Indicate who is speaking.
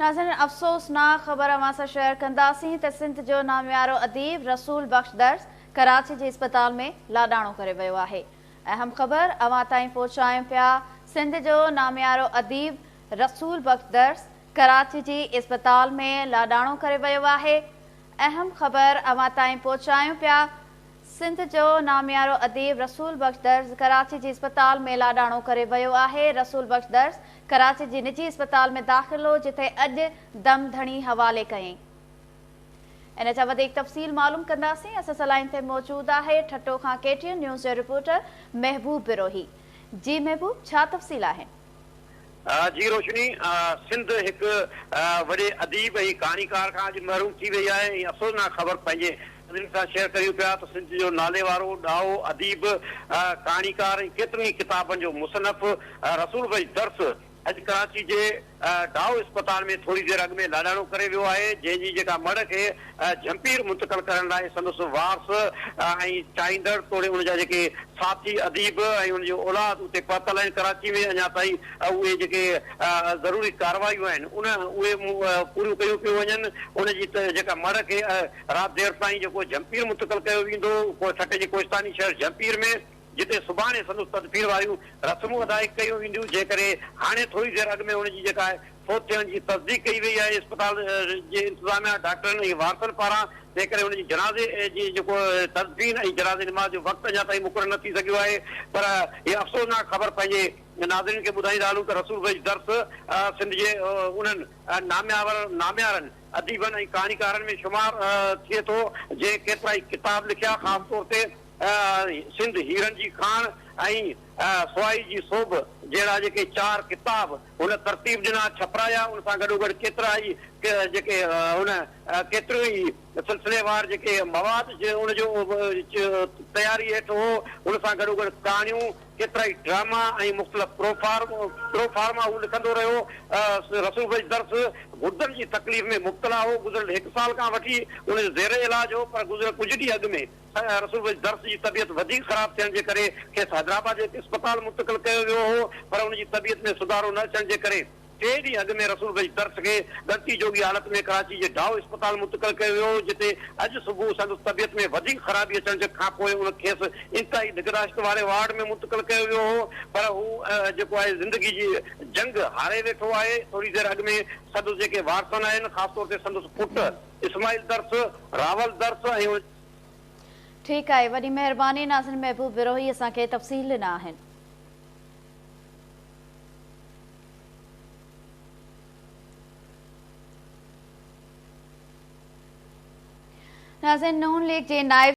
Speaker 1: नाज़रीन, अफ़सोसनाक ख़बर अवां सां शेयर कंदासीं त सिंध जो नामियारो अदीब रसूल बख्श दर्स कराची जे इस्पताल में लाॾाणो करे वियो आहे। अहम ख़बर अवां ताईं पहुचायूं पिया। सिंध जो नामियारो अदीब रसूल बख्श दर्स कराची जी इस्पताल में लाॾाणो करे वियो आहे। अहम ख़बर अवां ताईं पहुचायूं पिया। सिंध जो नामियारो अदीब रसूल बख्श दर्स कराची जी इस्पताल में लाॾाणो करे वियो आहे। रसूल बख्श दर्स कराची जी निजी इस्पताल में दाख़िल हो, जिथे अॼु दम धणी हवाले कयईं। इन जा वधीक तफ़सील मालूम कंदासीं। असां सां लाइन ते मौजूद आहे ठट्टो खां KTN न्यूज़ जो रिपोर्टर महबूब बिरोही। जी महबूब, छा तफ़सील आहिनि?
Speaker 2: जी रोशनी, सिंध एक वॾे अदीब ऐं कहाणीकार खां अॼु महरूम थी वई आहे। ऐं अफ़सोसनाक ख़बर पंहिंजे सां शेयर करियूं पिया त सिंध जो नाले वारो ॾाहो अदीब कहाणीकार ऐं केतिरनि किताबनि जो मुसनफ़ रसूल बख्श दर्स अॼु कराची जे ॾाहो इस्पताल में थोरी देरि अॻु में लाॾाणो करे वियो आहे, जंहिंजी जेका मड़ खे जंपीर मुंतक़िल करण लाइ संदसि वारस ऐं चाहींदड़ तोड़े उनजा जेके साथी अदीब ऐं उनजो औलाद उते पहुतल आहिनि कराची में। अञा ताईं उहे जेके ज़रूरी कारवायूं आहिनि उहे पूरियूं कयूं पियूं वञनि। उनजी जेका मड़ खे राति देरि ताईं जेको जंपीर मुंतक़िल कयो वेंदो ठटे जे कोहिस्तानी शहर जंपीर में, जिते सुभाणे संदसि तदबीर वारियूं रस्मूं अदाई कयूं वेंदियूं। जंहिं करे हाणे थोरी देरि अॻु में उनजी जेका आहे फौत थियण जी तस्दीक कई वई आहे इस्पताल जे इंतिज़ामिया डॉक्टरनि ऐं वारसनि पारां। तंहिं करे उनजी जनाज़े जी जेको तदबीर ऐं जनाज़े निमाज़ जो वक़्तु अञा ताईं मुक़ररु न थी सघियो आहे। पर इहा अफ़सोसनाक ख़बर पंहिंजे नाज़रीन खे ॿुधाईंदा हलूं त रसूल बख्श दर्स सिंध जे उन्हनि नामियारनि अदीबनि ऐं कहाणीकारनि में शुमार थिए थो, जंहिं केतिरा ई किताब लिखिया। ख़ासि तौर ते सिंध हीरनि जी खाण ऐं सुवाई जी सोभ जहिड़ा जेके 4 किताब हुन तरतीब ॾिना छपराया। उन सां गॾोगॾु केतिरा ई जेके हुन केतिरो ई सिलसिलेवार जेके मवाद उनजो तयारी हेठि हो, उन सां गॾोगॾु कहाणियूं, केतिरा ई ड्रामा ऐं मुख़्तलिफ़ प्रोफार्मा हू लिखंदो रहियो। रसूल बख्श दर्स गुर्दनि जी तकलीफ़ में मुब्तला हो। गुज़िरियल 1 साल खां वठी उनजो ज़ेर इलाज हो, पर गुज़िरियल कुझु ॾींहं अॻु में रसूल बख्श दर्स जी तबियत वधीक ख़राब थियण जे करे खेसि हैदराबाद जे इस्पताल मुंतक़िल कयो वियो हो। पर उनजी तबियत में सुधारो न अचण जे करे 3 ॾींहं अॻु में रसूल बख्श दर्स खे ॻणती जोगी हालत में कराची जे ॾाहो इस्पताल मुंतक़िल कयो वियो, जिते अॼु सुबुह संदसि तबियत में वधीक ख़राबी अचण जे खां पोइ उन खेसि इंतिहाई निगराश्त वारे वार्ड में मुंतक़िल कयो वियो हो। पर हू जेको आहे ज़िंदगी जी जंग हारे वेठो आहे। थोरी देरि अॻु में संदसि जेके वारसन आहिनि, ख़ासि तौर ते संदसि पुटु इस्माइल दर्स, रावल दर्स ऐं
Speaker 1: ठीकु आहे, वॾी महिरबानी। नाज़रीन, महबूब बिरोही असांखे तफ़सील ॾिना आहिनि। नाज़रीन, नून लीग जे नाइब